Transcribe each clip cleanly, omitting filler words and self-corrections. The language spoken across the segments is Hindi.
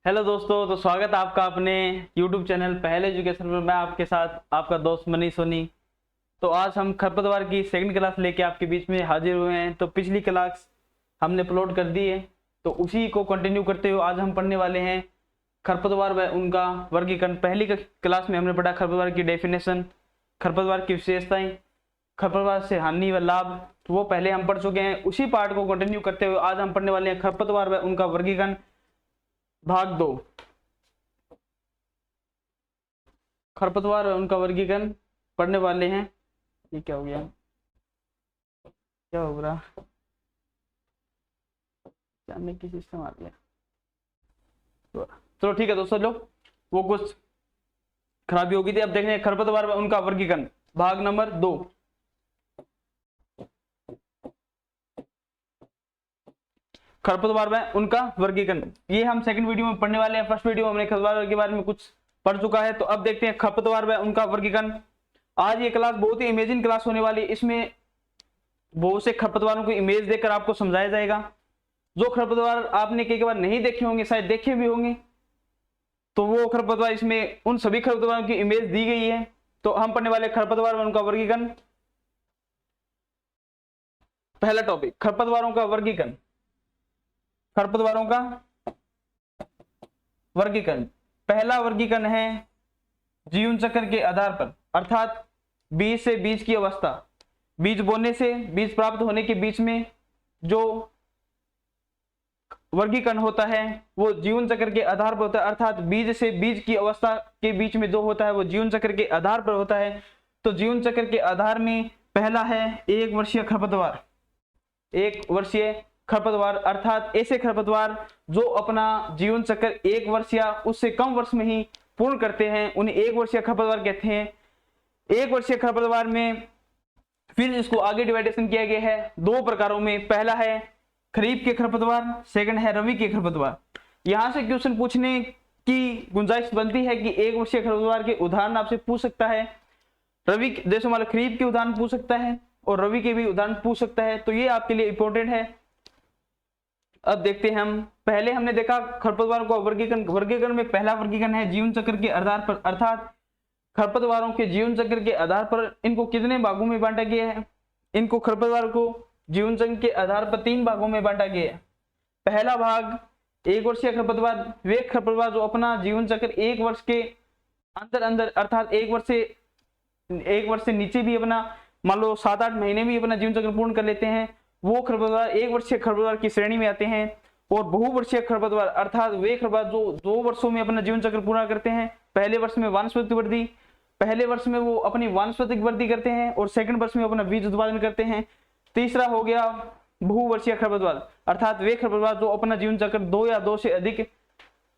हेलो दोस्तों, तो स्वागत है आपका अपने YouTube चैनल पहले एजुकेशन में। मैं आपके साथ आपका दोस्त मनीष सोनी। तो आज हम खरपतवार की सेकंड क्लास लेके आपके बीच में हाजिर हुए हैं। तो पिछली क्लास हमने अपलोड कर दी है, तो उसी को कंटिन्यू करते हुए आज हम पढ़ने वाले हैं खरपतवार व उनका वर्गीकरण। पहली क्लास में हमने पढ़ा खरपतवार की डेफिनेशन, खरपतवार की विशेषताएं, खरपतवार से हानि व लाभ, तो वो पहले हम पढ़ चुके हैं। उसी पार्ट को कंटिन्यू करते हुए आज हम पढ़ने वाले हैं खरपतवार व उनका वर्गीकरण भाग 2। खरपतवार और उनका वर्गीकरण पढ़ने वाले हैं। ये क्या हो गया, क्या हो रहा, जानने की सिस्टम आ गया। चलो ठीक है दोस्तों, लोग वो कुछ खराबी होगी थी। अब देख रहे हैं खरपतवार और उनका वर्गीकरण भाग नंबर 2। खरपतवार में उनका वर्गीकरण, ये हम सेकंड वीडियो में पढ़ने वाले हैं। फर्स्ट वीडियो में हमने खरपतवार के बारे में कुछ पढ़ चुका है। तो अब देखते हैं खरपतवार में उनका वर्गीकरण। आज ये क्लास बहुत ही अमेजिंग क्लास होने वाली है। इसमें बहुत से खरपतवारों को इमेज देकर आपको समझाया जाएगा। जो खरपतवार आपने कई बार नहीं देखे होंगे, शायद देखे भी होंगे, तो वो खरपतवार, इसमें उन सभी खरपतवारों की इमेज दी गई है। तो हम पढ़ने वाले खरपतवार में उनका वर्गीकरण। पहला टॉपिक, खरपतवारों का वर्गीकरण। खरपतवारों का वर्गीकरण, पहला वर्गीकरण है जीवन चक्र के आधार पर, अर्थात बीज से बीज की अवस्था, बीज बोने से बीज प्राप्त होने के बीच में जो वर्गीकरण होता है वो जीवन चक्र के आधार पर होता है। अर्थात बीज से बीज की अवस्था के बीच में जो होता है वो जीवन चक्र के आधार पर होता है। तो जीवन चक्र के आधार में पहला है 1 वर्षीय खरपतवार। 1 वर्षीय खरपतवार अर्थात ऐसे खरपतवार जो अपना जीवन चक्र 1 वर्ष या उससे कम वर्ष में ही पूर्ण करते हैं, उन्हें 1 वर्षीय खरपतवार कहते हैं। 1 वर्षीय खरपतवार में फिर इसको आगे डिवाइडेशन किया गया है 2 प्रकारों में। पहला है खरीफ के खरपतवार, सेकंड है रवि के खरपतवार। यहां से क्वेश्चन पूछने की गुंजाइश बनती है कि 1 वर्षीय खरपतवार के उदाहरण आपसे पूछ सकता है। रवि जैसे मान लो खरीफ के उदाहरण पूछ सकता है और रवि के भी उदाहरण पूछ सकता है, तो ये आपके लिए इंपॉर्टेंट है। अब देखते हैं हम, पहले हमने देखा खरपतवारों का वर्गीकरण में पहला वर्गीकरण है जीवन चक्र के आधार पर, अर्थात खरपतवारों के जीवन चक्र के आधार पर इनको कितने भागों में बांटा गया है। इनको खरपतवार को जीवन चक्र के आधार पर 3 भागों में बांटा गया है। पहला भाग 1 वर्षीय खरपतवार, वे खरपतवार जो अपना जीवन चक्र 1 वर्ष के अंदर अर्थात 1 वर्ष से नीचे भी अपना मान लो 7-8 महीने में अपना जीवन चक्र पूर्ण कर लेते हैं, वो खरपतवार 1 वर्षीय खरपतवार की श्रेणी में आते हैं। और बहुवर्षीय खरपतवार अर्थात वे खरपतवार जो 2 वर्षों में अपना जीवन चक्र पूरा करते हैं। पहले वर्ष में वानस्पतिक वृद्धि, पहले वर्ष में वो अपनी वानस्पतिक वृद्धि करते हैं और सेकंड वर्ष में अपना बीज उत्पादन करते हैं। तीसरा हो गया बहुवर्षीय खरपतवार, अर्थात वे खरपतवार जो अपना जीवन चक्र 2 या 2 से अधिक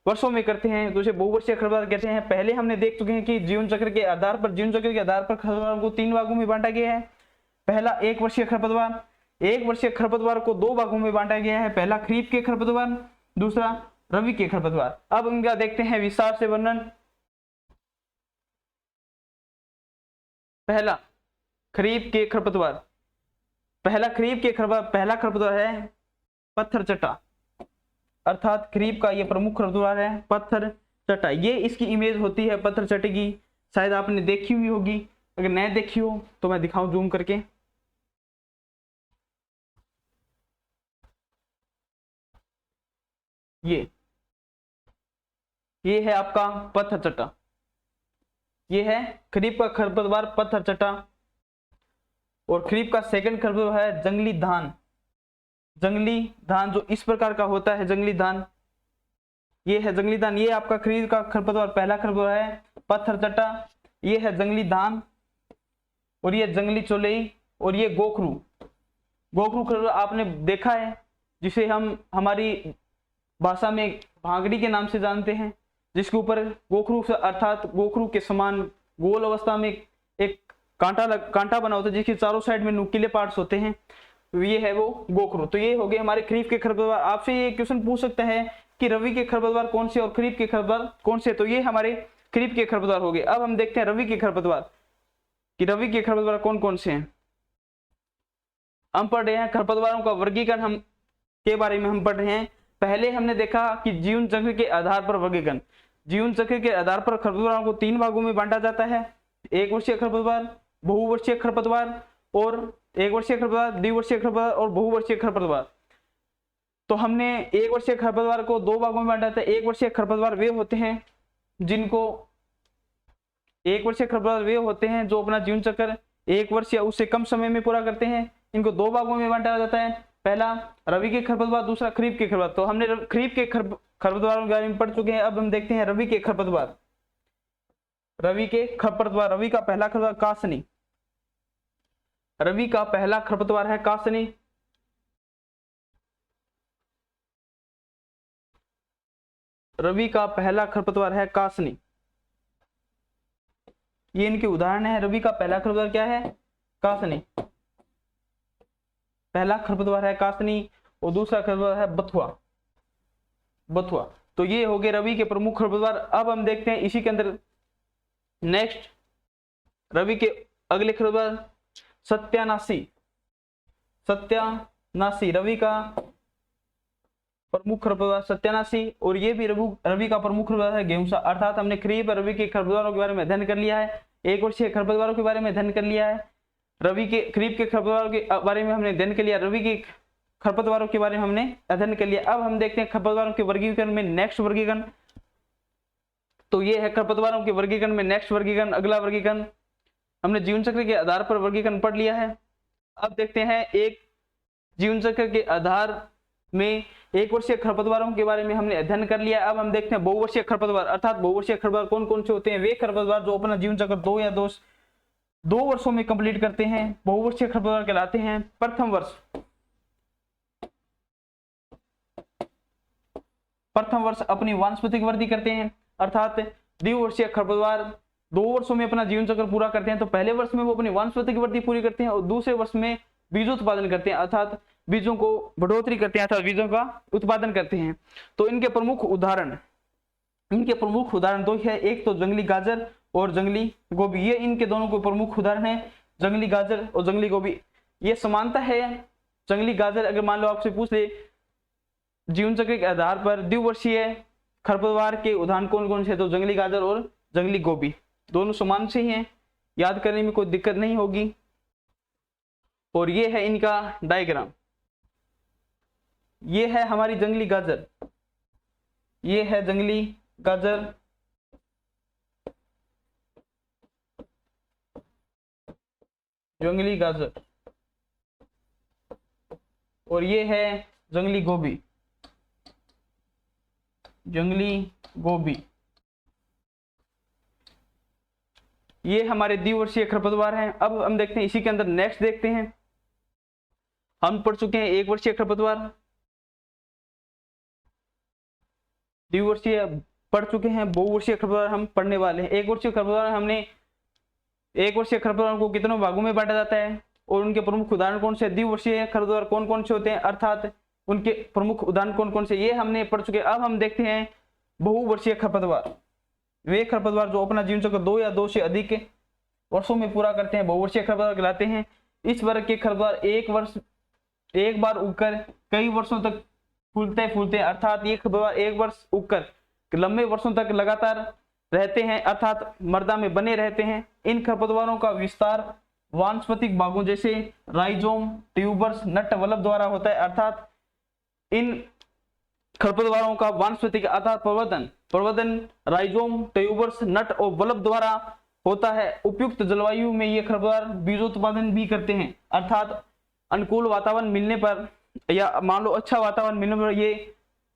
वर्षों में करते हैं, तो उसे बहुवर्षीय खरपतवार कहते हैं। पहले हमने देख चुके हैं कि जीवन चक्र के आधार पर खरपतवार को 3 भागों में बांटा गया है। पहला 1 वर्षीय खरपतवार, 1 वर्षीय खरपतवार को 2 भागों में बांटा गया है। पहला खरीफ के खरपतवार, दूसरा रवि के खरपतवार। अब इनका देखते हैं विस्तार से वर्णन। पहला खरीफ के खरपतवार, पहला खरपतवार है पत्थर चट्टा, अर्थात खरीफ का ये प्रमुख खरपतवार है पत्थर चट्टा। ये इसकी इमेज होती है पत्थर चट्टे की, शायद आपने देखी हुई होगी। अगर नहीं देखी हो तो मैं दिखाऊं जूम करके। ये है आपका पत्थर चट्टा, ये है खरीफ का खरपतवार पत्थर चट्टा। और खरीफ का सेकंड खरपतवार है जंगली धान। जंगली धान जो इस प्रकार का होता है, जंगली धान, ये है जंगली धान। ये आपका खरीफ का खरपतवार पहला खरपतवार है पत्थर चट्टा। ये है जंगली धान और ये जंगली चौलई और ये गोखरू खरपतवार आपने देखा है, जिसे हम हमारी भाषा में भांगड़ी के नाम से जानते हैं, जिसके ऊपर गोखरू अर्थात गोखरू के समान गोल अवस्था में एक कांटा बना होता है, जिसके चारों साइड में नुकीले पार्ट्स होते हैं, ये है वो गोखरू। तो ये हो गए हमारे खरीफ के खरपतवार। आपसे ये क्वेश्चन पूछ सकता है कि रवि के खरपतवार कौन से और खरीफ के खरपतवार कौन से, तो ये हमारे खरीफ के खरपतवार हो गए। अब हम देखते हैं रवि के खरपतवार कि रवि के खरपतवार कौन कौन से हैं। हम पढ़ रहे हैं खरपतवारों का वर्गीकरण, हम के बारे में हम पढ़ रहे हैं पहले हमने देखा कि जीवन चक्र के आधार पर वर्गीकरण, जीवन चक्र के आधार पर खरपतवारों को 3 भागों में बांटा जाता है, 1 वर्षीय खरपतवार, बहुवर्षीय खरपतवार और 1 वर्षीय खरपतवार, द्विवर्षीय खरपतवार और बहुवर्षीय खरपतवार। तो हमने 1 वर्षीय खरपतवार को 2 भागों में बांटा था। 1 वर्षीय खरपतवार वे होते हैं जिनको 1 वर्षीय खरपतवार वे होते हैं जो अपना जीवन चक्र 1 वर्ष या उससे कम समय में पूरा करते हैं। इनको 2 भागों में बांटा जाता है, पहला रवि के खरपतवार, दूसरा खरीफ के खरपतवार। तो हमने खरीफ के खरपतवारों के बारे में पढ़ चुके हैं। अब हम देखते हैं रवि के खरपतवार। रवि के खरपतवार, रवि का पहला खरपतवार कासनी। रवि का पहला खरपतवार है कासनी। रवि का पहला खरपतवार है कासनी। ये इनके उदाहरण है। रवि का पहला खरपतवार क्या है? कासनी। पहला खरपतवार है कासनी और दूसरा खरपतवार है बथुआ। बथुआ। तो ये हो गए रवि के प्रमुख खरपतवार। अब हम देखते हैं इसी के अंदर नेक्स्ट रवि के अगले खरपतवार सत्यानाशी। सत्यानाशी रवि का प्रमुख खरपतवार सत्यानाशी, और ये भी रवि का प्रमुख खरपतवार है गेहूं। अर्थात हमने खरीफ रवि के खरपतवारों के बारे में अध्ययन कर लिया है, 1 वर्षीय खरपतवारों के बारे में अध्ययन कर लिया है, रवि के खरीफ के खरपतवारों के बारे में हमने अध्ययन कर लिया, रवि के खरपतवारों के बारे में हमने अध्ययन कर लिया। अब हम देखते हैं खरपतवारों के वर्गीकरण में नेक्स्ट वर्गीकरण। तो ये है खरपतवारों के वर्गीकरण में नेक्स्ट वर्गीकरण, अगला वर्गीकरण। हमने जीवन चक्र के आधार पर वर्गीकरण पढ़ लिया है। अब देखते हैं एक जीवन चक्र के आधार में 1 वर्षीय खरपतवारों के बारे में हमने अध्ययन कर लिया। अब हम देखते हैं बहुवर्षीय खरपतवार। अर्थात बहुवर्षीय खरपतवार कौन कौन से होते हैं? वे खरपतवार जो अपना जीवन चक्र 2 या 2 वर्षों में कंप्लीट करते हैं, बहुवर्षीय खरपतवार कहलाते हैं। प्रथम वर्ष अपनी वानस्पतिक वृद्धि करते हैं। अर्थात द्विवर्षीय खरपतवार 2 वर्षों में अपना जीवन चक्र पूरा करते हैं। तो पहले वर्ष में वो अपनी वानस्पतिक वृद्धि पूरी करते हैं और दूसरे वर्ष में बीजोत्पादन करते हैं, अर्थात बीजों को बढ़ोतरी करते हैं, अर्थात बीजों का उत्पादन करते हैं। तो इनके प्रमुख उदाहरण दो है, एक तो जंगली गाजर और जंगली गोभी। ये इनके दोनों के प्रमुख उदाहरण है, जंगली गाजर और जंगली गोभी। ये समानता है। जंगली गाजर अगर मान लो आपसे पूछ ले जीवन चक्र के आधार पर द्विवर्षीय खरपतवार के उदाहरण कौन कौन से, तो जंगली गाजर और जंगली गोभी दोनों समान से ही हैं, याद करने में कोई दिक्कत नहीं होगी। और ये है इनका डायग्राम। ये है हमारी जंगली गाजर, ये है जंगली गाजर, जंगली गाजर, और ये है जंगली गोभी, जंगली गोभी। ये हमारे द्विवर्षीय खरपतवार हैं। अब हम देखते हैं इसी के अंदर नेक्स्ट देखते हैं। हम पढ़ चुके हैं 1 वर्षीय खरपतवार, द्विवर्षीय पढ़ चुके हैं, बहुवर्षीय खरपतवार हम पढ़ने वाले हैं। 1 वर्षीय खरपतवार हमने 1 वर्षीय खरपतवार को कितनों भागों में बांटा जाता है और उनके प्रमुख उदाहरण कौन से? द्विवर्षीय खरपतवार कौन कौन से होते हैं, अर्थात उनके प्रमुख उदाहरण कौन कौन से, ये हमने पढ़ चुके। अब हम देखते हैं बहुवर्षीय खरपतवार। वे खरपतवार जो अपना जीवन चक्र 2 या 2 से अधिक वर्षों में पूरा करते हैं, बहुवर्षीय खरपतवार कहलाते हैं। इस वर्ग के खरपतवार एक बार उगकर कई वर्षों तक फूलते हैं, अर्थात ये खरपतवार 1 वर्ष उगकर लंबे वर्षों तक लगातार रहते हैं, अर्थात मृदा में बने रहते हैं। इन खरपतवारों का विस्तार वानस्पतिक भागों जैसे राइजोम, ट्यूबर्स, नट, वल्ब द्वारा होता है। अर्थात इन खरपतवारों का वानस्पतिक अर्थात प्रवर्धन राइजोम, ट्यूबर्स, नट और वल्ब द्वारा होता है। उपयुक्त जलवायु में ये खरपतवार बीजोत्पादन भी करते हैं, अर्थात अनुकूल वातावरण मिलने पर या मान लो अच्छा वातावरण मिलने पर ये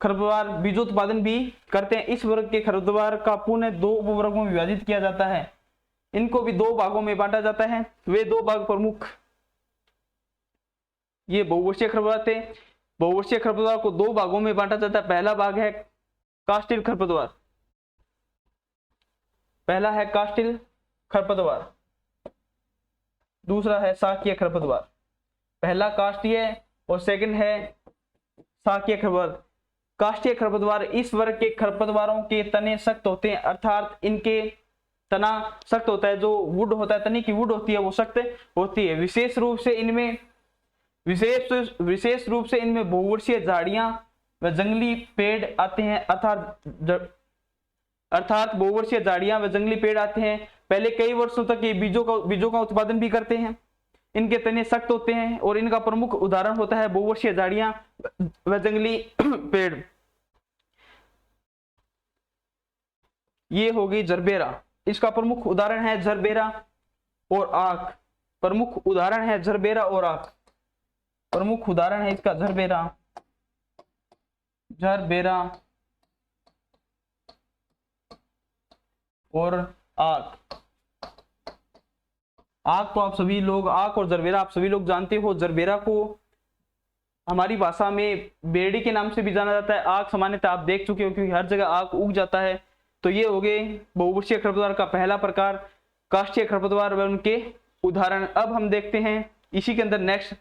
खरपतवार बीजोत्पादन भी करते हैं। इस वर्ग के खरपतवार का पुनः 2 उपवर्गों में विभाजित किया जाता है। इनको भी 2 भागों में बांटा जाता है। वे 2 भाग प्रमुख, ये बहुवर्षीय खरपतवार थे। बहुवर्षीय खरपतवार को 2 भागों में बांटा जाता है। पहला भाग है कास्टिल खरपतवार, पहला है कास्टिल खरपतवार, दूसरा है शाकीय खरपतवार। पहला काष्ठीय और सेकंड है शाकीय खरपतवार। काष्ठीय खरपतवार इस वर्ग के खरपतवारों के तने सख्त होते हैं, अर्थात इनके तना सख्त होता है, जो वुड होता है, तने की वुड होती है वो सख्त होती है। विशेष रूप से इनमें बहुवर्षीय झाड़ियां व जंगली पेड़ आते हैं, अर्थात बहुवर्षीय झाड़ियां व जंगली पेड़ आते हैं। पहले कई वर्षों तक ये बीजों का उत्पादन भी करते हैं। इनके तने सख्त होते हैं और इनका प्रमुख उदाहरण होता है बहुवर्षीय झाड़ियां व जंगली पेड़। ये होगी जरबेरा, इसका प्रमुख उदाहरण है जरबेरा और आक। प्रमुख उदाहरण है जरबेरा और आक, प्रमुख उदाहरण है इसका जरबेरा और आक। आक तो आप सभी लोग, आक और जरबेरा आप सभी लोग जानते हो। जरबेरा को हमारी भाषा में बेड़ी के नाम से भी जाना जाता है। आक सामान्यतः आप देख चुके हो क्योंकि हर जगह आक उग जाता है। तो ये हो गए बहुवर्षीय खरपतवार का पहला प्रकार, काष्ठीय खरपतवार व उनके उदाहरण। अब हम देखते हैं इसी के अंदर नेक्स्ट,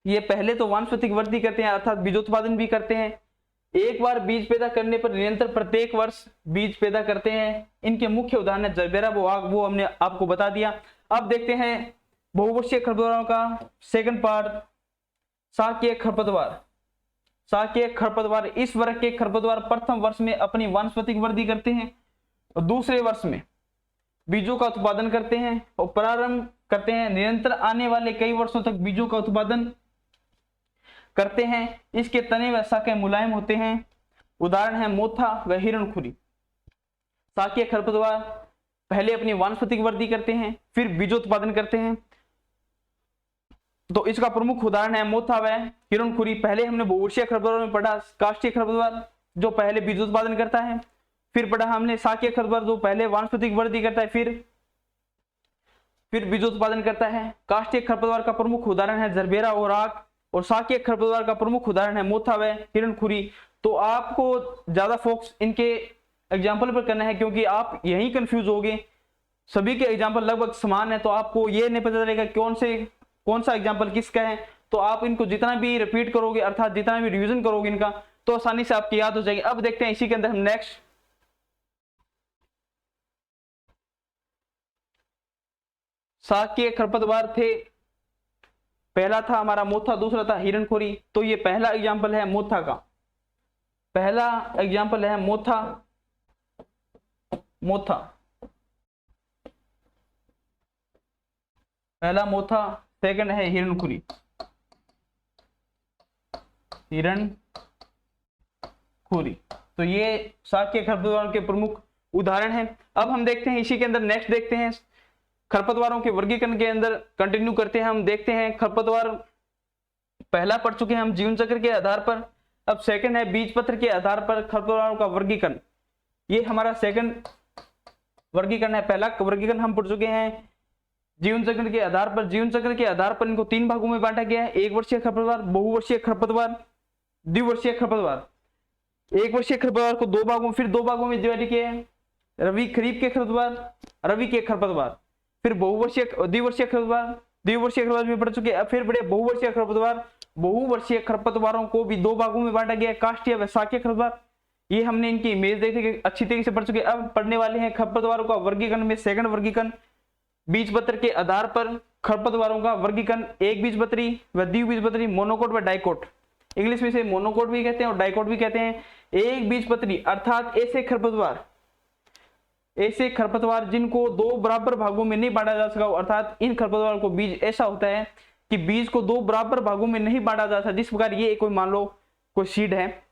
ये पहले तो वानस्पतिक वृद्धि करते हैं अर्थात बीजोत्पादन भी करते हैं। एक बार बीज पैदा करने पर निरंतर प्रत्येक वर्ष बीज पैदा करते हैं। इनके मुख्य उदाहरण है जरबेरा वो हमने आपको बता दिया। अब देखते हैं बहुवर्षीय खरपतवारों का सेकंड पार्ट, शाकीय खरपतवार। शाकीय खरपतवार इस वर्ग के खरपतवार प्रथम वर्ष में अपनी वानस्पतिक वृद्धि करते हैं और दूसरे वर्ष में बीजों का उत्पादन करते हैं और प्रारंभ करते हैं निरंतर आने वाले कई वर्षों तक बीजों का उत्पादन करते हैं। इसके तने व शाखाएं मुलायम होते हैं। उदाहरण है मोथा व हिरणखुरी। शाकीय खरपतवार पहले अपनी वानस्पतिक वृद्धि करते हैं फिर बीजोत्पादन करते हैं। तो इसका प्रमुख उदाहरण है मोथा व हिरणखुरी। पहले हमने बहुवर्षीय खरपतवार में पढ़ा काष्ठीय खरपतवार जो पहले बीजोत्पादन करता है, फिर पढ़ा हमने शाकीय खरपतवार जो पहले वानस्पतिक वृद्धि करता है फिर बीजोत्पादन करता है। काष्ठीय खरपतवार का प्रमुख उदाहरण है जरबेरा और आक और शाकीय खरपतवार का प्रमुख उदाहरण है मोथा व हिरणखुरी। तो आपको ज्यादा फोकस इनके एग्जाम्पल पर करना है क्योंकि आप यही कंफ्यूज होगे। सभी के एग्जाम्पल लगभग समान है तो आपको ये नहीं पता चलेगा कौन सा एग्जाम्पल किसका है। तो आप इनको जितना भी रिपीट करोगे अर्थात जितना भी रिवीजन करोगे इनका तो आसानी से आपकी याद हो जाएगी। अब देखते हैं इसी के अंदर हम नेक्स्ट शाकीय खरपतवार थे। पहला था हमारा मोथा, दूसरा था हिरणखुरी। तो ये पहला एग्जाम्पल है मोथा का, पहला एग्जाम्पल है मोथा पहला मोथा, सेकंड है हिरणखुरी। तो ये शाकीय खरपतवारों के प्रमुख उदाहरण हैं। अब हम देखते हैं इसी के अंदर नेक्स्ट देखते हैं खरपतवारों के वर्गीकरण के अंदर कंटिन्यू करते हैं। हम देखते हैं खरपतवार पहला पढ़ चुके हैं हम जीवन चक्र के आधार पर। अब सेकंड है बीज पत्र के आधार पर खरपतवारों का वर्गीकरण। ये हमारा सेकंड वर्गीकरण है। पहला वर्गीकरण हम पढ़ चुके हैं जीवन चक्र के आधार पर। जीवन चक्र के आधार पर इनको तीन भागों में बांटा गया है, एक वर्षीय खरपतवार, बहुवर्षीय खरपतवार, द्विवर्षीय खरपतवार। एक वर्षीय खरपतवार को दो भागों फिर दो भागों में डिवाइड किया है, रवि खरीफ के खरपतवार, रवि के खरपतवार। फिर द्विवर्षीय खरपतवार में पढ़ चुके हैं। फिर बड़े बहुवर्षीय खरपतवार। बहुवर्षीय खरपतवारों को भी दो भागों में बांटा गया है, काष्ठीय व शाकीय खरपतवार। ये हमने इनकी इमेज देखी अच्छी तरीके से पढ़ चुके हैं। अब पढ़ने वाले हैं खरपतवारों का वर्गीकरण में सेकंड वर्गीकरण बीज पत्र के आधार पर खरपतवारों का वर्गीकरण, एक बीजपत्री व द्विबीजपत्री, मोनोकोट व डाइकोट। इंग्लिश में से मोनोकोट भी कहते हैं और डाइकोट भी कहते हैं। एक बीजपत्री अर्थात ऐसे खरपतवार जिनको दो बराबर भागों में नहीं बांटा जा सका, अर्थात इन खरपतवार को बीज ऐसा होता है कि बीज को दो बराबर भागों में नहीं बांटा जा सकता। जिस प्रकार ये कोई मान लो कोई सीड है,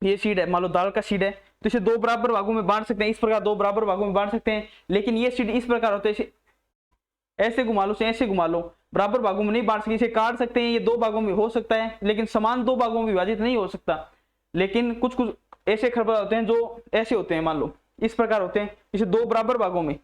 ये सीड है, मान लो दाल का सीड है, तो इसे दो बराबर भागों में बांट सकते हैं, इस प्रकार दो बराबर भागों में बांट सकते हैं। लेकिन ये सीड इस प्रकार होते हैं, ऐसे घुमा लो, ऐसे घुमा लो, बराबर भागों में नहीं बांट सकते। इसे काट सकते हैं, ये दो भागों में हो सकता है लेकिन समान दो भागों में विभाजित नहीं हो सकता। लेकिन कुछ ऐसे खरपतवार होते हैं जो ऐसे होते हैं, मान लो इस प्रकार होते हैं, इसे दो बराबर भागों में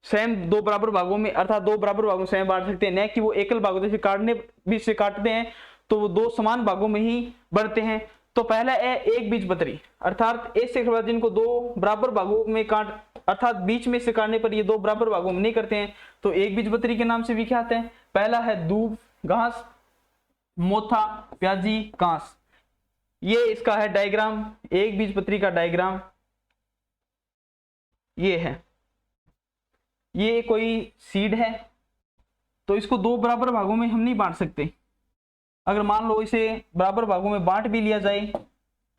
सेम दो बराबर भागों में अर्थात दो बराबर भागों में सेम बांट सकते हैं। न कि वो एकल भागों से काटने भी से काटते हैं तो वो दो समान भागों में ही बढ़ते हैं। तो पहला है एक बीजपत्री अर्थात ऐसे खरपतवार जिनको दो बराबर भागों में काट अर्थात बीच में से काटने पर ये दो बराबर भागों में नहीं करते हैं, तो एक बीजपत्री के नाम से विख्यात है। पहला है दूब घास, मोथा, प्याजी, कांस। ये इसका है डायग्राम, एक बीजपत्री का डायग्राम ये है। ये कोई सीड है तो इसको दो बराबर भागों में हम नहीं बांट सकते, अगर मान लो इसे बराबर भागों में बांट भी लिया जाए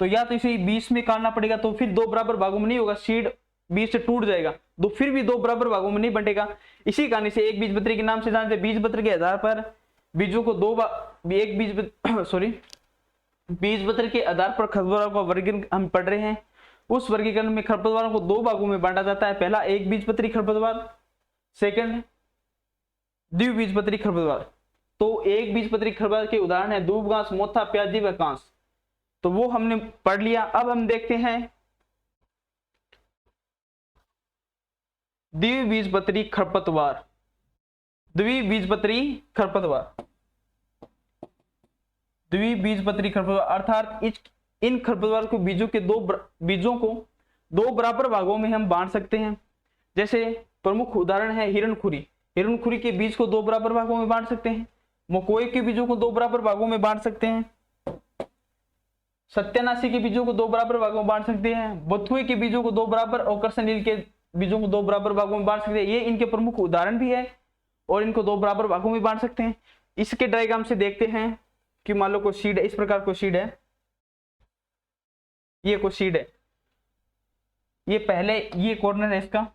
तो या तो इसे 20 में काटना पड़ेगा, तो फिर 2 बराबर भागों में नहीं होगा, सीड 20 से टूट जाएगा, तो फिर भी 2 बराबर भागों में नहीं बंटेगा। इसी कारण से एक बीजपत्री के नाम से जानते हैं। बीजपत्र के आधार पर बीजों को बीजपत्र के आधार पर खरपतवारों का वर्गीकरण हम पढ़ रहे हैं। उस वर्गीकरण में खरपतवारों को 2 भागों में बांटा जाता है। पहला एक बीजपत्री खरपतवार, सेकंड द्विबीजपत्री खरपतवार। तो एक बीजपत्री खरपतवार के उदाहरण है दूबघास, मोथा, प्याजी व कांस, तो वो हमने पढ़ लिया। अब हम देखते हैं द्विबीजपत्री खरपतवार। द्विबीजपत्री खरपतवार, द्विबीजपत्री खरपतवार अर्थात इन खरपतवार को बीजों को 2 बराबर भागों में हम बांट सकते हैं। जैसे प्रमुख उदाहरण है हिरणखुरी। हिरणखुरी के बीज को 2 बराबर भागों में बांट सकते हैं। मकोई के बीजों को 2 बराबर भागों में बांट सकते हैं। सत्यानाशी के बीजों को 2 बराबर भागों में बांट सकते हैं। बथुए के बीजों को 2 बराबर और करसनील के बीजों को 2 बराबर भागों में बांट सकते हैं। ये इनके प्रमुख उदाहरण भी है और इनको 2 बराबर भागों में बांट सकते हैं। इसके डायग्राम से देखते हैं कि मान लो कोई सीड है, इस प्रकार कोई सीड है, ये कोई सीड है, ये पहले ये कॉर्नर है इसका,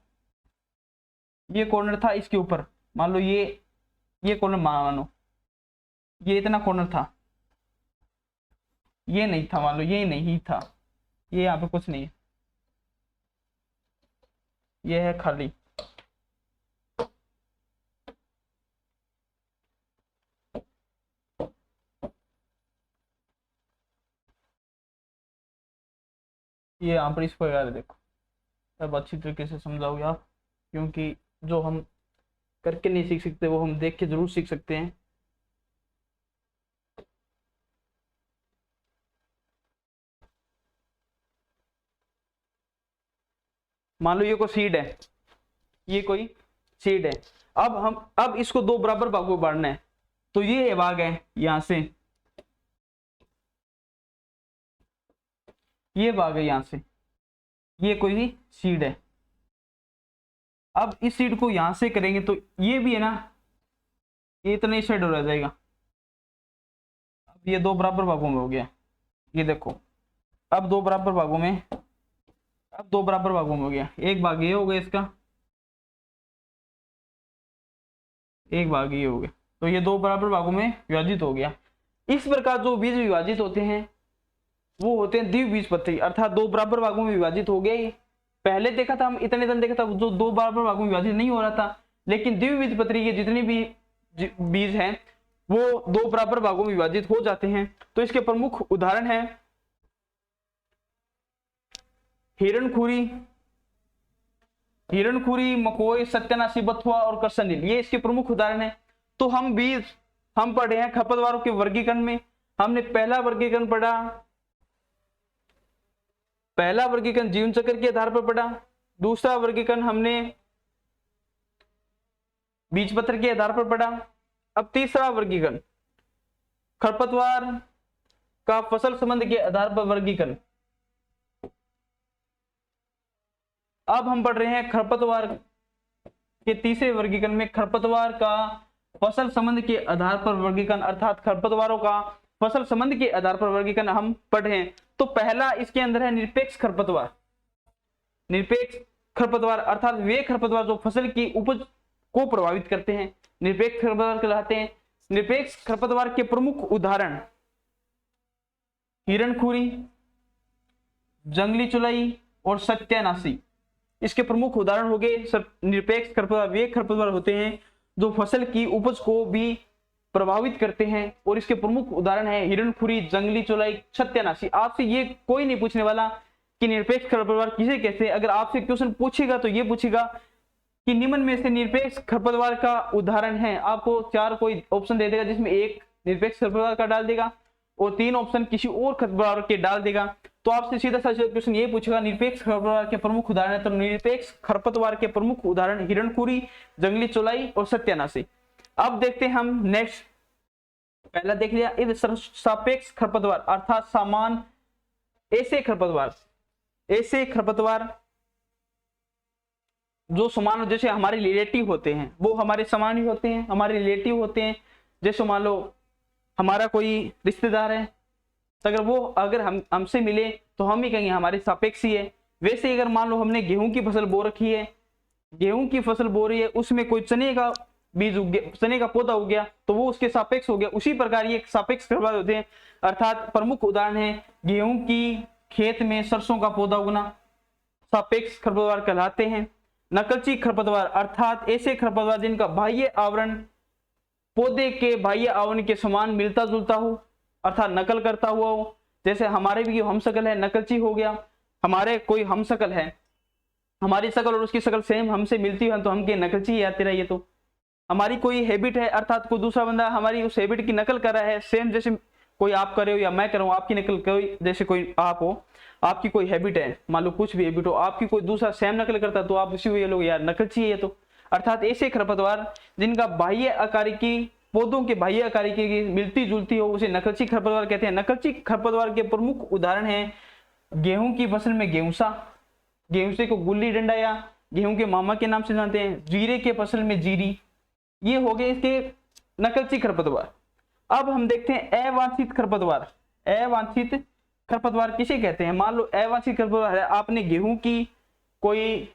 ये कॉर्नर था इसके ऊपर, मान लो ये कॉर्नर मानो ये इतना कॉर्नर था, ये नहीं था, मान लो ये नहीं था, ये यहाँ पे कुछ नहीं है, ये है खाली। ये यहाँ पर इस प्रकार है, देखो अब अच्छी तरीके से समझाओगे आप, क्योंकि जो हम करके नहीं सीख सकते वो हम देख के जरूर सीख सकते हैं। मान लो ये कोई सीड है, ये कोई सीड है। अब इसको 2 बराबर भागों में बांटना है, तो ये भाग है यहां से, ये भाग है यहां से, ये कोई सीड है। अब इस सीड को यहां से करेंगे तो ये भी है ना, ये इतना ही साइड हो रह जाएगा। अब ये 2 बराबर भागों में हो गया, ये देखो अब 2 बराबर भागों में, अब 2 बराबर भागों में हो गया। एक भाग ये हो गया इसका, एक भाग ये हो गया, तो ये 2 बराबर भागों में विभाजित हो गया। इस प्रकार जो बीज विभाजित होते हैं वो होते हैं द्विबीजपत्री, अर्थात 2 बराबर भागों में विभाजित हो गए। पहले देखा था हम इतने देखा था जो 2 बराबर भागों में विभाजित नहीं हो रहा था, लेकिन द्विबीजपत्री के जितने भी बीज हैं वो 2 बराबर भागों में विभाजित हो जाते हैं। तो इसके प्रमुख उदाहरण है हिरणखुरी, मकोई, सत्यानाशी, बथुआ और करसनील, ये इसके प्रमुख उदाहरण है। तो हम पढ़े हैं खरपतवारों के वर्गीकरण में। हमने पहला वर्गीकरण जीवन चक्र के आधार पर पढ़ा। दूसरा वर्गीकरण हमने बीजपत्र के आधार पर पढ़ा। अब तीसरा वर्गीकरण खरपतवार का फसल संबंध के आधार पर वर्गीकरण। अब हम पढ़ रहे हैं खरपतवार के तीसरे वर्गीकरण में खरपतवार का फसल संबंध के आधार पर वर्गीकरण, अर्थात खरपतवारों का फसल संबंध के आधार पर वर्गीकरण हम पढ़ रहे हैं। तो पहला इसके अंदर है निरपेक्ष खरपतवार। निरपेक्ष खरपतवार अर्थात वे खरपतवार जो फसल की उपज को प्रभावित करते हैं, निरपेक्ष खरपतवार कहलाते हैं। निरपेक्ष खरपतवार के प्रमुख उदाहरण हिरणखुरी, जंगली चुलाई और सत्यानाशी, इसके प्रमुख उदाहरण हो गए। निरपेक्ष खरपतवार वे खरपतवार होते हैं जो फसल की उपज को भी प्रभावित करते हैं, और इसके प्रमुख उदाहरण है हिरणखुरी, जंगली चुलाई, सत्यानाशी। आपसे ये कोई नहीं पूछने वाला कि निरपेक्ष खरपतवार किसे कहते हैं। अगर आपसे क्वेश्चन पूछेगा तो ये पूछेगा कि निम्न में से निरपेक्ष खरपतवार का उदाहरण है। आपको 4 कोई ऑप्शन दे देगा जिसमें 1 निरपेक्ष खरपतवार का डाल देगा और 3 ऑप्शन किसी और खरपतवार के डाल देगा। तो आपसे सीधा सा क्वेश्चन ये पूछेगा निरपेक्ष खरपतवार के प्रमुख उदाहरण है, तो निरपेक्ष खरपतवार के प्रमुख उदाहरण हिरणखुरी, जंगली चुलाई और सत्यानाशी। अब देखते हैं हम नेक्स्ट, पहला देख लिया सापेक्ष खरपतवार अर्थात समान ऐसे खरपतवार जो समान, जैसे हमारे रिलेटिव होते हैं वो हमारे समान ही होते हैं, हमारे रिलेटिव होते हैं। जैसे मान लो हमारा कोई रिश्तेदार है, तो अगर हम हमसे मिले तो हम ही कहेंगे हमारे सापेक्ष ही है। वैसे ही अगर मान लो हमने गेहूं की फसल बो रखी है, गेहूं की फसल बो रही है, उसमें कोई चने का बीज उग गया, चने का पौधा उग गया, तो वो उसके सापेक्ष हो गया। उसी प्रकार ये सापेक्ष खरपतवार होते हैं, अर्थात प्रमुख उदाहरण है गेहूं की खेत में सरसों का पौधा उगना, सापेक्ष खरपतवार कहलाते हैं। नकलची खरपतवार अर्थात ऐसे खरपतवार जिनका बाह्य आवरण पौधे के बाह्य आवरण के समान मिलता जुलता हो, अर्थात नकल करता हुआ हो। जैसे हमारे भी हमशक्ल है, नकलची हो गया। हमारे कोई हमशक्ल है, हमारी शकल और उसकी शकल सेम हमसे मिलती है, तो हम के नकलची है तेरा ये। तो हमारी कोई हैबिट है, अर्थात कोई दूसरा बंदा हमारी उस हैबिट की नकल कर रहा है, सेम जैसे कोई आप कर रहे हो या मैं कर रहा हूँ आपकी नकल, कोई जैसे कोई आप हो, आपकी कोई हैबिट है, मान लो कुछ भी हैबिट हो, आपकी कोई दूसरा सेम नकल करता है, तो आप उसी को ये लोग यार नकलची है। तो अर्थात ऐसे खरपतवार जिनका बाह्य आकारिकी पौधों के बाह्य आकारिकी की मिलती जुलती हो, उसे नकलची खरपतवार कहते हैं। नकलची खरपतवार के प्रमुख उदाहरण हैं गेहूं की फसल में गेहूंसा, गेहूंसे को गुल्ली डंडा या गेहूं के मामा के नाम से जानते हैं। जीरे के फसल में जीरी, ये हो गए इसके नकलची खरपतवार। अब हम देखते हैं अवांछित खरपतवार। अवांछित खरपतवार किसे कहते हैं? मान लो अवांछित खरपतवार है, आपने गेहूं की कोई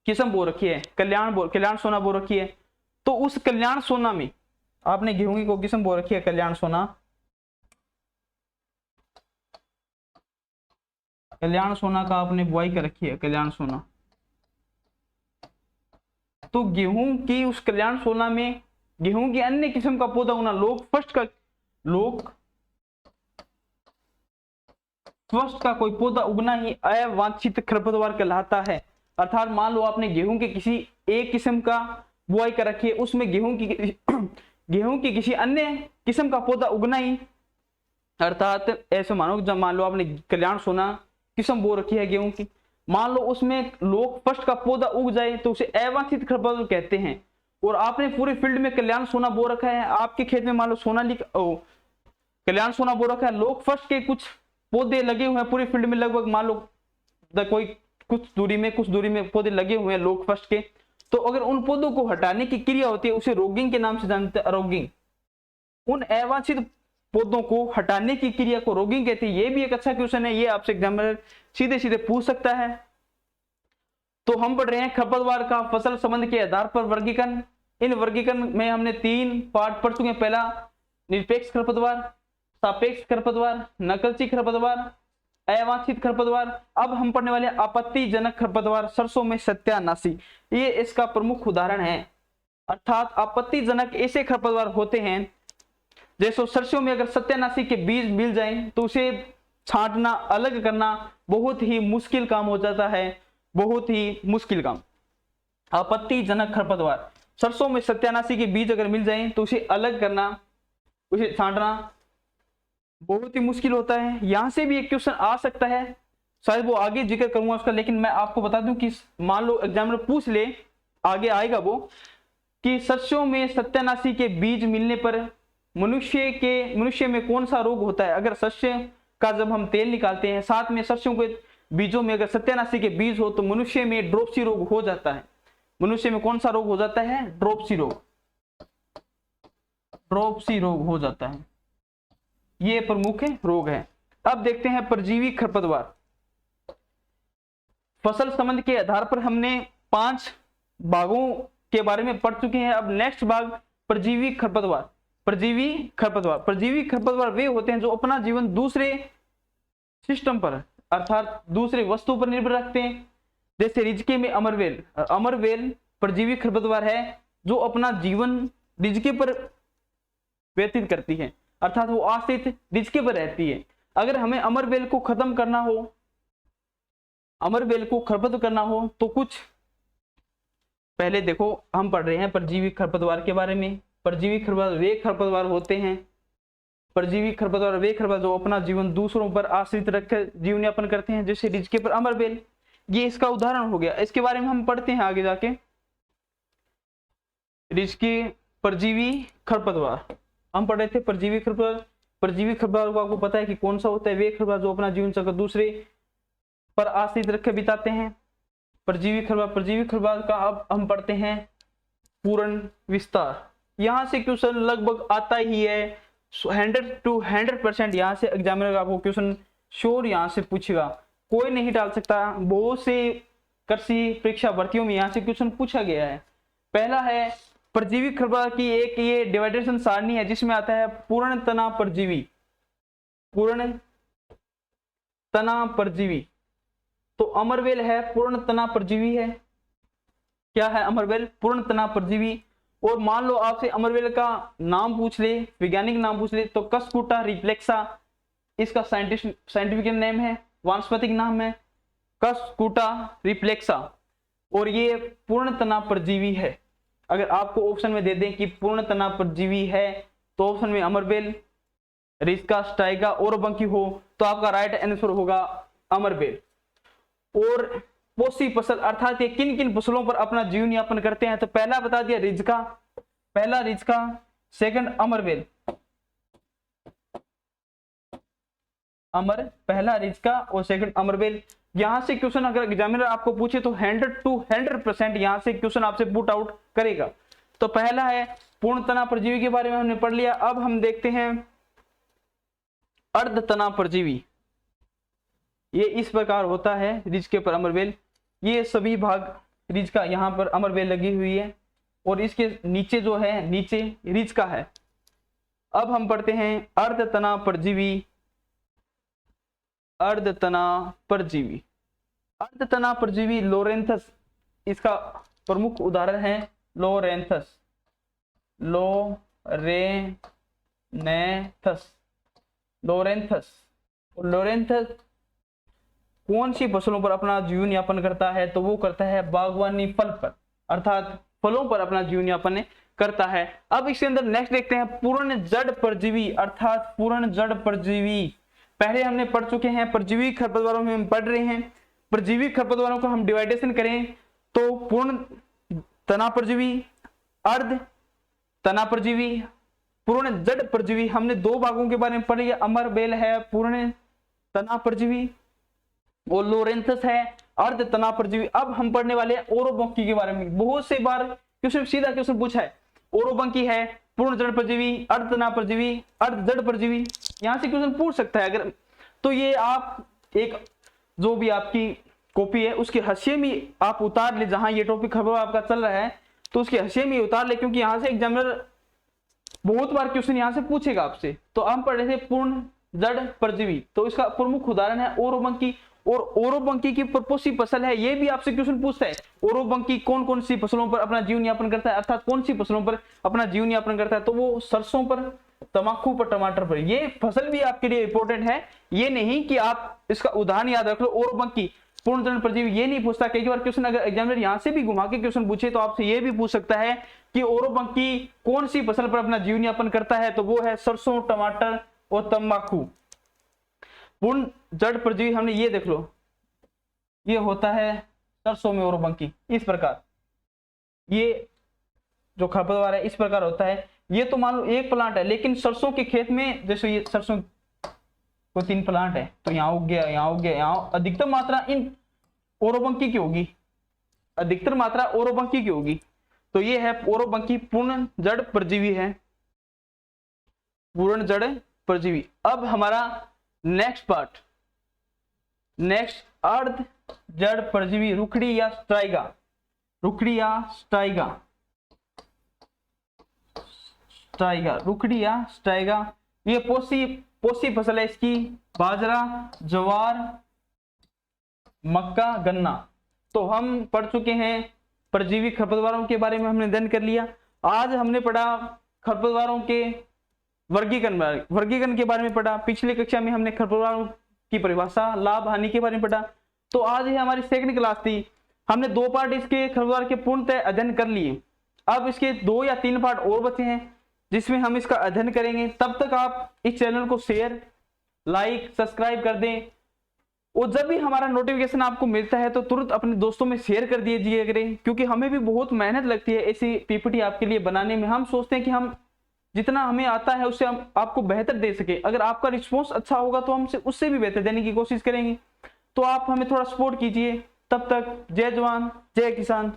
किस्म बो रखी है, कल्याण सोना बो रखी है, तो उस कल्याण सोना में आपने गेहूं की कोई किस्म बो रखी है कल्याण सोना, कल्याण सोना का आपने बुआई कर रखी है कल्याण सोना, तो गेहूं की उस कल्याण सोना में गेहूं की अन्य किस्म का पौधा होना लोक फर्स्ट का कोई पौधा उगना ही अवांछित खरपतवार कहलाता है। अर्थात मान लो आपने गेहूं के किसी एक किस्म का बुआई कर रखी है, उसमें गेहूं की किसी अन्य किस्म का पौधा उगना ही, अर्थात ऐसे मानो जब मान लो आपने कल्याण सोना किस्म बो रखी है गेहूं की, मान लो उसमें लोक फर्स्ट का पौधा उग जाए तो उसे अवांछित खरपतवार कहते हैं। और आपने पूरे फील्ड में कल्याण सोना बो रखा है, आपके खेत में मान लो कल्याण सोना बो रखा है, लोक फर्स्ट के कुछ पौधे लगे हुए हैं पूरे फील्ड में, लगभग मान लो कोई कुछ दूरी में पौधे लगे हुए हैं लोक फर्स्ट के, तो अगर उन पौधों को हटाने की क्रिया होती है उसे रोगिंग के नाम से जानते हैं। रोगिंग, उन अवांछित पौधों को हटाने की क्रिया को रोगिंग कहते हैं। ये भी एक अच्छा क्वेश्चन है, ये आपसे एग्जामिनर सीधे पूछ सकता है। तो हम पढ़ रहे हैं खरपतवार का फसल संबंध के आधार पर वर्गीकरण। इन वर्गीकरण में हमने 3 पार्ट पढ़ चुके हैं। पहला निरपेक्ष खरपतवार, सापेक्ष खरपतवार, नकलची खरपतवार, अवांछित खरपतवार। अब हम पढ़ने वाले आपत्तिजनक खरपतवार, सरसों में सत्यानाशी, ये इसका प्रमुख उदाहरण है। अर्थात आपत्तिजनक ऐसे खरपतवार होते हैं जैसे सरसों में अगर सत्यानाशी के बीज मिल जाए तो उसे छांटना, अलग करना बहुत ही मुश्किल काम हो जाता है, बहुत ही मुश्किल काम। आपत्तिजनक खरपतवार, सरसों में सत्यानाशी के बीज अगर मिल जाए तो उसे अलग करना, उसे छांटना बहुत ही मुश्किल होता है। यहां से भी एक क्वेश्चन आ सकता है, शायद वो आगे जिक्र करूंगा उसका, लेकिन मैं आपको बता दूं कि मान लो एग्जामिनर पूछ ले, आगे आएगा वो, कि सरसों में सत्यानाशी के बीज मिलने पर मनुष्य में कौन सा रोग होता है। अगर सरसों का जब हम तेल निकालते हैं, साथ में सरसों के बीजों में अगर सत्यानाशी के बीज हो तो मनुष्य में ड्रॉपसी रोग हो जाता है। मनुष्य में कौन सा रोग हो जाता है? ड्रॉपसी रोग हो जाता है। ये प्रमुख रोग है। अब देखते हैं परजीवी खरपतवार। फसल संबंध के आधार पर हमने 5 भागों के बारे में पढ़ चुके हैं। अब नेक्स्ट भाग परजीवी खरपतवार। परजीवी खरपतवार वे होते हैं जो अपना जीवन दूसरे सिस्टम पर, अर्थात दूसरे वस्तु पर निर्भर रखते हैं। जैसे रिजके में अमरवेल परजीवी खरपतवार है जो अपना जीवन रिजके पर व्यतीत करती है, अर्थात वो आश्रित रिजके पर रहती है। अगर हमें अमरवेल को खत्म करना हो, अमरवेल को खरपतवार करना हो, तो कुछ पहले देखो, हम पढ़ रहे हैं परजीवी खरपतवार के बारे में। परजीवी खरपतवार वे खरपतवार होते हैं, परजीवी खरपतवार वे खरपतवार जो अपना जीवन दूसरों पर आश्रित रखकर जीवन यापन करते हैं, जैसे रिजके पर अमरवेल, ये इसका उदाहरण हो गया। इसके बारे में हम पढ़ते हैं आगे जाके। रिजके परजीवी खरपतवार हम पढ़ रहे थे। परजीवी खरपतवार को आपको पता है कि कौन सा होता है? वे खरपतवार जो अपना जीवन चक्र दूसरे पर आश्रित रखकर बिताते हैं। परजीवी खरपतवार का अब हम पढ़ते हैं पूर्ण विस्तार। यहां से क्वेश्चन लगभग आता ही है, 100 to 100% यहाँ से एग्जामिनर आपको क्वेश्चन श्योर यहाँ से पूछेगा, कोई नहीं डाल सकता। बहुत से कृषि परीक्षा भर्तियों में यहाँ से क्वेश्चन पूछा गया है। पहला है परजीवी खरपतवार की एक ये डिवाइडेशन सारणी है जिसमें आता है पूर्ण तना परजीवी, पूर्ण तना परजीवी। तो अमरवेल है पूर्ण तना परजीवी है। क्या है अमरवेल? पूर्ण तना परजीवी। और मान लो आपसे अमरवेल का नाम पूछ ले, वैज्ञानिक नाम पूछ ले, तो कस्कुटा रिफ्लेक्सा इसका साइंटिफिक नेम है, वानस्पतिक नाम है कस्कुटा रिफ्लेक्सा, और ये पूर्ण तना परजीवी है। अगर आपको ऑप्शन में दे दें कि पूर्ण तना परजीवी है तो ऑप्शन में अमरवेल, रिस्का, स्टाइगा, ओरोबंकी हो तो आपका राइट आंसर होगा अमरवेल। और पोषी फसल अर्थात ये किन किन फसलों पर अपना जीवन यापन करते हैं? तो पहला बता दिया रिज्का, पहला रिज्का, सेकंड अमरवेल, पहला रिज्का और सेकंड अमरवेल। यहां से क्वेश्चन अगर एग्जामिनर आपको पूछे तो 100 to 100% यहां से क्वेश्चन आपसे पुट आउट करेगा। तो पहला है पूर्ण तना परजीवी के बारे में हमने पढ़ लिया। अब हम देखते हैं अर्ध तना परजीवी। ये इस प्रकार होता है रिज के पर अमरवेल, ये सभी भाग रिज का यहाँ पर अमरवेल लगी हुई है और इसके नीचे जो है नीचे रिज का है। अब हम पढ़ते हैं अर्ध तना परजीवी, अर्ध तना परजीवी। अर्ध तना परजीवी लोरेंथस इसका प्रमुख उदाहरण है, लोरेंथस, लोरेंथस। लोरेंथस कौन सी फसलों पर अपना जीवन यापन करता है? तो वो करता है बागवानी फल पर, अर्थात फलों पर अपना जीवन यापन करता है। अब इसके अंदर नेक्स्ट देखते हैं पूर्ण जड़ परजीवी, अर्थात पूर्ण जड़ परजीवी। पहले हमने पढ़ चुके हैं परजीवी खरपतवारों में हम पढ़ रहे हैं। परजीवी खरपतवारों को हम डिवाइडेशन करें तो पूर्ण तना परजीवी, अर्ध तना परजीवी, पूर्ण जड़ परजीवी। हमने दो भागों के बारे में पढ़ लिया, अमरवेल है पूर्ण तना परजीवी और लोरेंथस है अर्ध तना परजीवी। अब हम पढ़ने वाले हैं ओरोबंकी के बारे में। बहुत से बार क्वेश्चन सीधा क्वेश्चन पूछा है, ओरोबंकी है पूर्ण जड़ परजीवी, अर्ध तना परजीवी, अर्ध जड़ परजीवी, यहां से क्वेश्चन पूछ सकता है। अगर तो ये आप एक जो भी आपकी कॉपी है उसके हाशिए में आप उतार ले, जहां ये टॉपिक खबर आपका चल रहा है तो उसके हाशिए में उतार ले, क्योंकि यहां से एग्जामिनर बहुत बार क्वेश्चन यहां से पूछेगा आपसे। तो हम पढ़ रहे थे पूर्ण जड़ परजीवी, तो इसका प्रमुख उदाहरण है ओरोबंकी। और ओरोबंकी की पोषी फसल है, ये भी आपसे क्वेश्चन पूछता है ओरोबंकी कौन कौन सी फसलों पर अपना जीवन यापन करता है, अर्थात कौन सी फसलों पर अपना जीवन यापन करता है? तो वो सरसों पर, तंबाकू पर, टमाटर पर। ये फसल भी आपके लिए इंपॉर्टेंट है, ये नहीं कि आप इसका उदाहरण याद रख लो ओरोबंकी पूर्ण जड़ परजीवी, ये नहीं पूछता। कई बार क्वेश्चन अगर एग्जामिनर यहां से भी घुमा के क्वेश्चन पूछे तो आपसे ये भी पूछ सकता है कि ओरोबंकी कौन सी फसल पर अपना जीवन यापन करता है? तो वो है सरसों, टमाटर और तंबाकू। पूर्ण जड़ परजीवी हमने ये देख लो, ये होता है सरसों में ओरोबंकी इस प्रकार, ये जो खरपतवार है इस प्रकार होता है। ये तो मान लो एक प्लांट है, लेकिन सरसों के खेत में जैसे ये सरसों को 3 प्लांट है, तो यहाँ उग गया, यहाँ उग गया, यहाँ अधिकतर मात्रा इन ओरोबंकी की होगी, अधिकतर मात्रा ओरोबंकी की होगी। तो ये है ओरोबंकी पूर्ण जड़ परजीवी है, पूर्ण जड़ परजीवी। अब हमारा नेक्स्ट पार्ट, नेक्स्ट अर्ध जड़ परजीवी रुखड़ी या स्ट्राइगा, रुखड़ी या स्ट्राइगा, स्ट्राइगा, रुखड़ी या स्ट्राइगा। ये पोषी फसल है इसकी, बाजरा, ज्वार, मक्का, गन्ना। तो हम पढ़ चुके हैं परजीवी खरपतवारों के बारे में, हमने अध्ययन कर लिया। आज हमने पढ़ा खरपतवारों के वर्गीकरण के बारे में पढ़ा। पिछली कक्षा में हमने खरपतवारों की परिभाषा, लाभ, हानि के बारे में पढ़ा। तो आज ये हमारी सेकंड क्लास थी, हमने 2 पार्ट इसके खरपतवार के पूर्णतः अध्ययन कर लिए। अब इसके 2 या 3 पार्ट और बचे हैं जिसमें हम इसका अध्ययन करेंगे। तब तक आप इस चैनल को शेयर, लाइक, सब्सक्राइब कर दें और जब भी हमारा नोटिफिकेशन आपको मिलता है तो तुरंत अपने दोस्तों में शेयर कर दीजिए करें, क्योंकि हमें भी बहुत मेहनत लगती है ऐसी पीपीटी आपके लिए बनाने में। हम सोचते हैं कि हम जितना हमें आता है उससे हम आपको बेहतर दे सके। अगर आपका रिस्पॉन्स अच्छा होगा तो हम उससे भी बेहतर देने की कोशिश करेंगे। तो आप हमें थोड़ा सपोर्ट कीजिए। तब तक जय जवान, जय किसान।